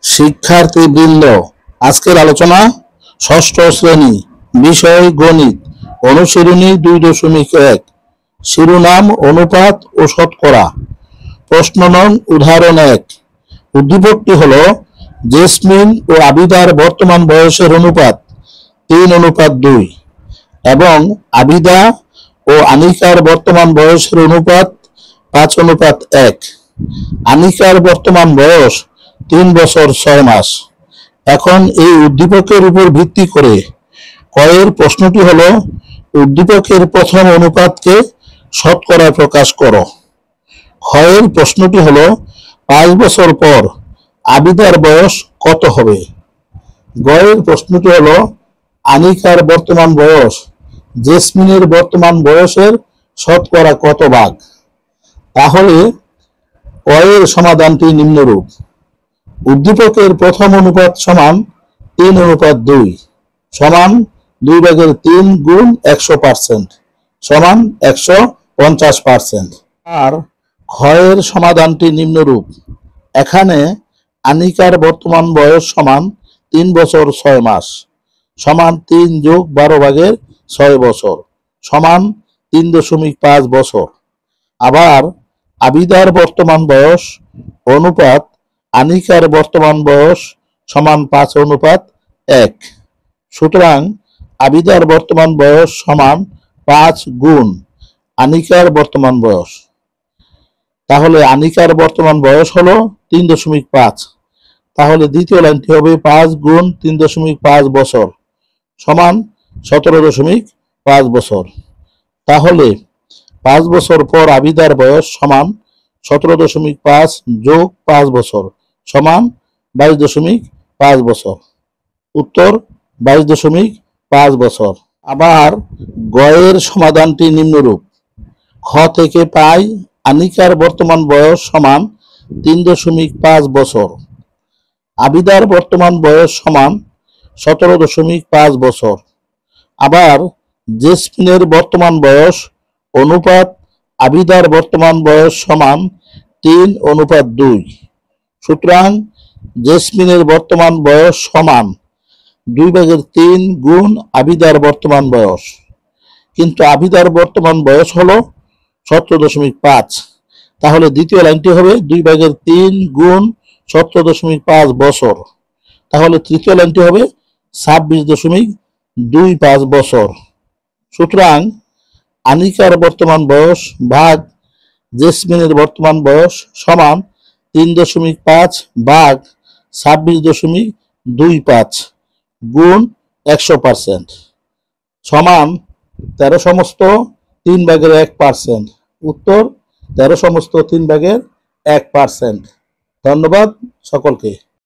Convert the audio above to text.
শিক্ষার্থীবৃন্দ, আজকের আলোচনা ষষ্ঠ শ্রেণী, বিষয় গণিত, অনুশীলনী 2.1, শিরোনাম অনুপাত ও শতকরা। প্রশ্ন নং উদাহরণ 1। উদ্দীপকটি হল জেসমিন ও আবিদার বর্তমান বয়সের অনুপাত 3:2 এবং আবিদা ও আনিকার বর্তমান বয়সের অনুপাত 5:1। আনিকার বর্তমান বয়স 3 বছর 6 মাস। এখন এই উদ্দীপকের উপর ভিত্তি করে কয়ের প্রশ্নটি হলো উদ্দীপকের প্রথম অনুপাতকে শতকরায় প্রকাশ করো। ক্ষয়ের প্রশ্নটি হলো 5 বছর পর আবিদার বয়স কত হবে। গয়ের প্রশ্নটি হলো আনিকার বর্তমান বয়স জেসমিনের বর্তমান বয়সের শতকরা কত ভাগ। তাহলে কয়ের সমাধানটি নিম্নরূপ। উদ্দীপকের প্রথম অনুপাত সমান 3:2 সমান 2/3 গুণ 100% সমান 150%। আর ক্ষয়ের সমাধানটি নিম্নরূপ। এখানে আনিকার বর্তমান বয়স সমান 3 বছর 6 মাস সমান 3 যোগ 12/6 বছর সমান 3.5 বছর। আবার আবিদার বর্তমান বয়স অনুপাত আনিকার বর্তমান বয়স সমান 5:1। সুতরাং আবিদার বর্তমান বয়স সমান 5 গুণ আনিকার বর্তমান বয়স। তাহলে আনিকার বর্তমান বয়স হলো 3.5। তাহলে দ্বিতীয় লাইনটি হবে 5 গুণ 3.5 বছর সমান 17.5 বছর। তাহলে 5 বছর পর আবিদার বয়স সমান 17.5 যোগ 5 বছর সমান 22.5 বছর। উত্তর 22.5 বছর। আবার গয়ের সমাধানটি নিম্নরূপ। খ থেকে পাই আনিকার বর্তমান বয়স সমান 3.5 বছর, আবিদার বর্তমান বয়স সমান 17.5 বছর। আবার জেসমিনের বর্তমান বয়স অনুপাত আবিদার বর্তমান বয়স সমান 3:2। সুতরাং জেসমিনের বর্তমান বয়স সমান 2/3 গুণ আবিদার বর্তমান বয়স। কিন্তু আবিদার বর্তমান বয়স হলো 17.5। তাহলে দ্বিতীয় লাইনটি হবে 2/3 গুণ 17.5 বছর। তাহলে তৃতীয় লাইনটি হবে 26.25 বছর। সুতরাং আনিকার বর্তমান বয়স ভাগ জেসমিনের বর্তমান বয়স সমান 3.5 ভাগ 26.25 গুণ 100% সমান 13/3/1%। উত্তর 13/3/1%। ধন্যবাদ সকলকে।